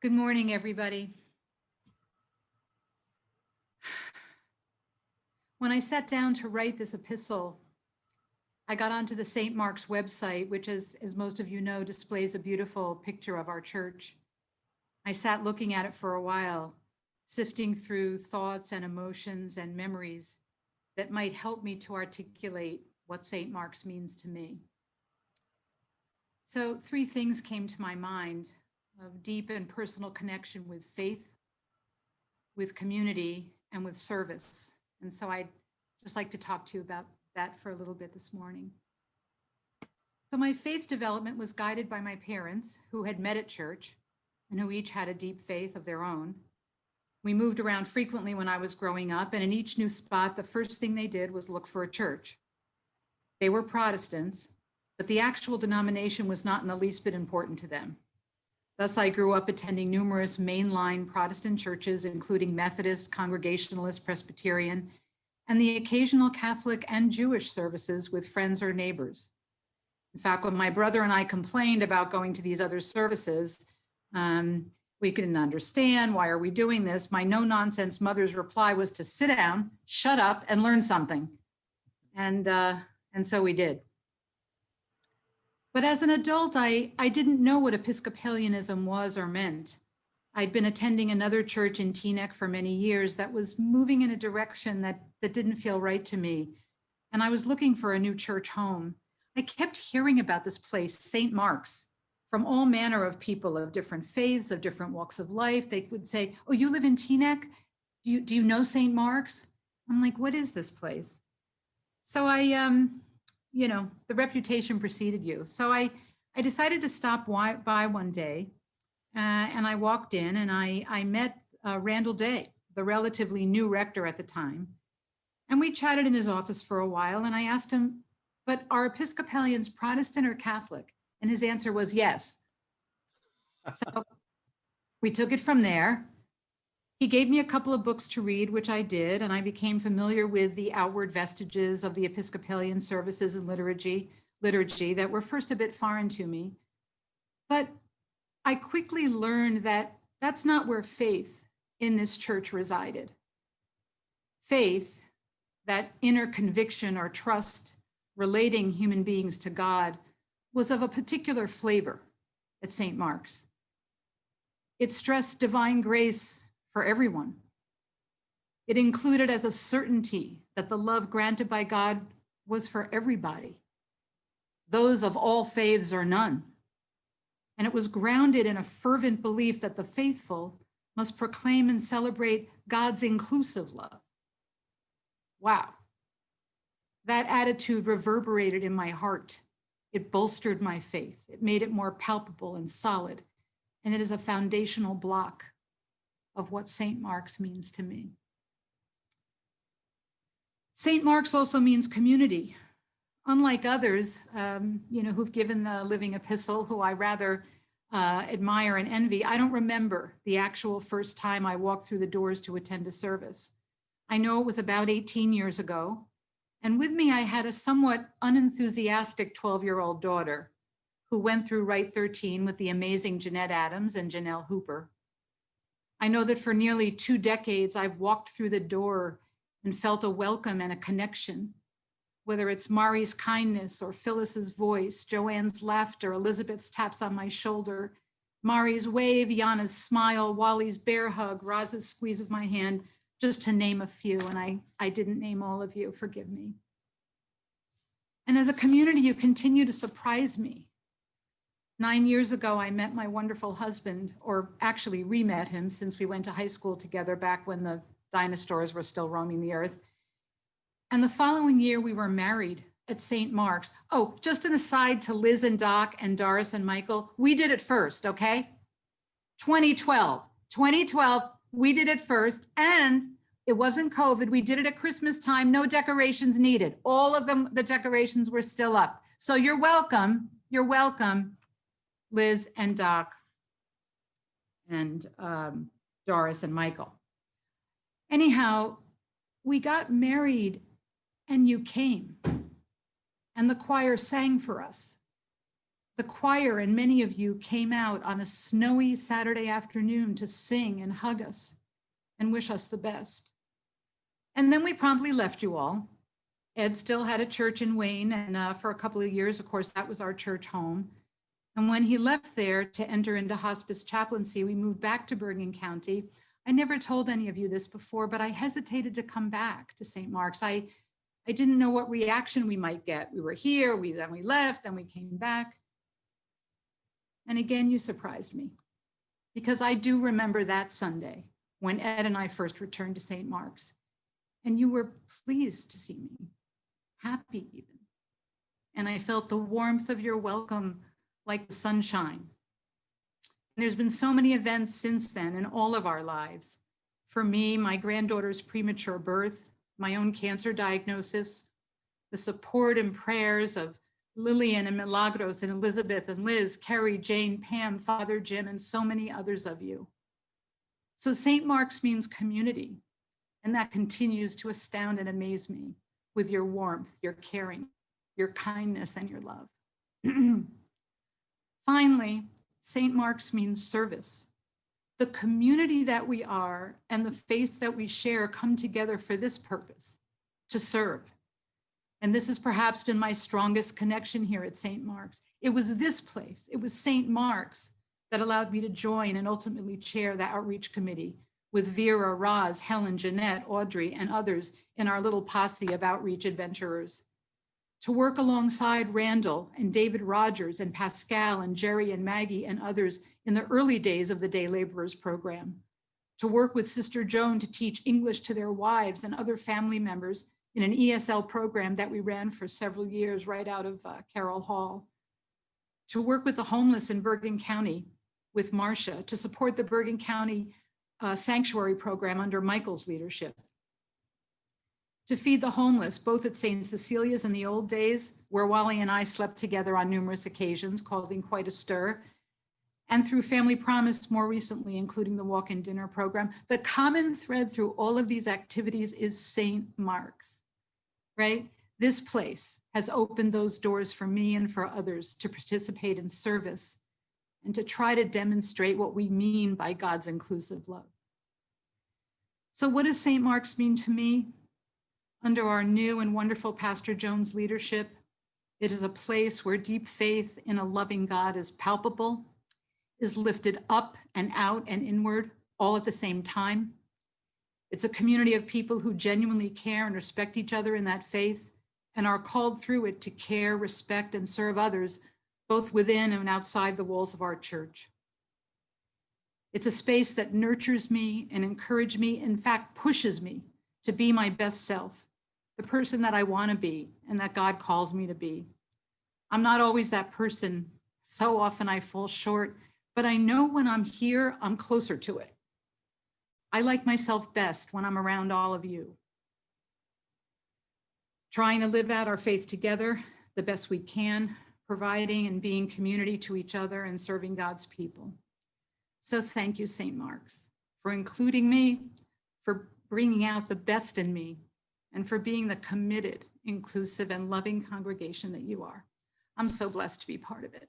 Good morning, everybody. When I sat down to write this epistle, I got onto the St. Mark's website, which, as most of you know, displays a beautiful picture of our church. I sat looking at it for a while, sifting through thoughts and emotions and memories that might help me to articulate what St. Mark's means to me. So 3 things came to my mind of deep and personal connection with faith, with community, and with service. And so I'd just like to talk to you about that for a little bit this morning. So my faith development was guided by my parents, who had met at church and who each had a deep faith of their own. We moved around frequently when I was growing up, and in each new spot, the first thing they did was look for a church. They were Protestants, but the actual denomination was not in the least bit important to them. Thus, I grew up attending numerous mainline Protestant churches, including Methodist, Congregationalist, Presbyterian, and the occasional Catholic and Jewish services with friends or neighbors. In fact, when my brother and I complained about going to these other services, we couldn't understand, why are we doing this? My no-nonsense mother's reply was to sit down, shut up, and learn something. And so we did. But as an adult, I didn't know what Episcopalianism was or meant. I'd been attending another church in Teaneck for many years that was moving in a direction that didn't feel right to me. And I was looking for a new church home. I kept hearing about this place, St. Mark's, from all manner of people of different faiths, of different walks of life. They would say, oh, you live in Teaneck? Do you know St. Mark's? I'm like, what is this place? So the reputation preceded you. So I decided to stop by one day, and I walked in and I met Randall Day, the relatively new rector at the time. And we chatted in his office for a while, and I asked him, but are Episcopalians Protestant or Catholic? And his answer was yes. So we took it from there. He gave me a couple of books to read, which I did, and I became familiar with the outward vestiges of the Episcopalian services and liturgy that were first a bit foreign to me. But I quickly learned that that's not where faith in this church resided. Faith, that inner conviction or trust relating human beings to God, was of a particular flavor at St. Mark's. It stressed divine grace for everyone. It included as a certainty that the love granted by God was for everybody, those of all faiths or none. And it was grounded in a fervent belief that the faithful must proclaim and celebrate God's inclusive love. Wow. That attitude reverberated in my heart. It bolstered my faith. It made it more palpable and solid. And it is a foundational block of what St. Mark's means to me. St. Mark's also means community. Unlike others, who've given the living epistle, who I rather admire and envy, I don't remember the actual first time I walked through the doors to attend a service. I know it was about 18 years ago. And with me, I had a somewhat unenthusiastic 12-year-old daughter who went through Rite 13 with the amazing Jeanette Adams and Janelle Hooper. I know that for nearly 2 decades, I've walked through the door and felt a welcome and a connection, whether it's Mari's kindness or Phyllis's voice, Joanne's laughter, Elizabeth's taps on my shoulder, Mari's wave, Yana's smile, Wally's bear hug, Roz's squeeze of my hand, just to name a few, and I didn't name all of you, forgive me. And as a community, you continue to surprise me. 9 years ago, I met my wonderful husband, or actually re-met him since we went to high school together back when the dinosaurs were still roaming the earth. And the following year, we were married at St. Mark's. Oh, just an aside to Liz and Doc and Doris and Michael, we did it first, okay? 2012, we did it first, and it wasn't COVID. We did it at Christmas time, no decorations needed. All of them, the decorations were still up. So you're welcome, Liz and Doc and Doris and Michael. Anyhow, we got married and you came and the choir sang for us. The choir and many of you came out on a snowy Saturday afternoon to sing and hug us and wish us the best. And then we promptly left you all. Ed still had a church in Wayne, and for a couple of years, of course, that was our church home. And when he left there to enter into hospice chaplaincy, we moved back to Bergen County. I never told any of you this before, but I hesitated to come back to St. Mark's. I didn't know what reaction we might get. We were here, then we left, then we came back. And again, you surprised me, because I do remember that Sunday when Ed and I first returned to St. Mark's, and you were pleased to see me, happy even. And I felt the warmth of your welcome like the sunshine. And there's been so many events since then in all of our lives. For me, my granddaughter's premature birth, my own cancer diagnosis, the support and prayers of Lillian and Milagros and Elizabeth and Liz, Carrie, Jane, Pam, Father Jim, and so many others of you. So St. Mark's means community, and that continues to astound and amaze me with your warmth, your caring, your kindness, and your love. Finally, St. Mark's means service. The community that we are and the faith that we share come together for this purpose, to serve. And this has perhaps been my strongest connection here at St. Mark's. It was this place, it was St. Mark's that allowed me to join and ultimately chair the outreach committee with Vera, Roz, Helen, Jeanette, Audrey, and others in our little posse of outreach adventurers. To work alongside Randall and David Rogers and Pascal and Jerry and Maggie and others in the early days of the Day Laborers program. To work with Sister Joan to teach English to their wives and other family members in an ESL program that we ran for several years right out of Carroll Hall. To work with the homeless in Bergen County with Marcia, to support the Bergen County Sanctuary program under Michael's leadership. To feed the homeless, both at St. Cecilia's in the old days, where Wally and I slept together on numerous occasions, causing quite a stir, and through Family Promise more recently, including the walk-in dinner program. The common thread through all of these activities is St. Mark's, right? This place has opened those doors for me and for others to participate in service and to try to demonstrate what we mean by God's inclusive love. So what does St. Mark's mean to me? Under our new and wonderful Pastor Jones' leadership, it is a place where deep faith in a loving God is palpable, is lifted up and out and inward all at the same time. It's a community of people who genuinely care and respect each other in that faith and are called through it to care, respect, and serve others, both within and outside the walls of our church. It's a space that nurtures me and encourages me, in fact, pushes me to be my best self, the person that I want to be and that God calls me to be. I'm not always that person. So often I fall short, but I know when I'm here, I'm closer to it. I like myself best when I'm around all of you. Trying to live out our faith together the best we can, providing and being community to each other and serving God's people. So thank you, St. Mark's, for including me, for bringing out the best in me, and for being the committed, inclusive, and loving congregation that you are. I'm so blessed to be part of it.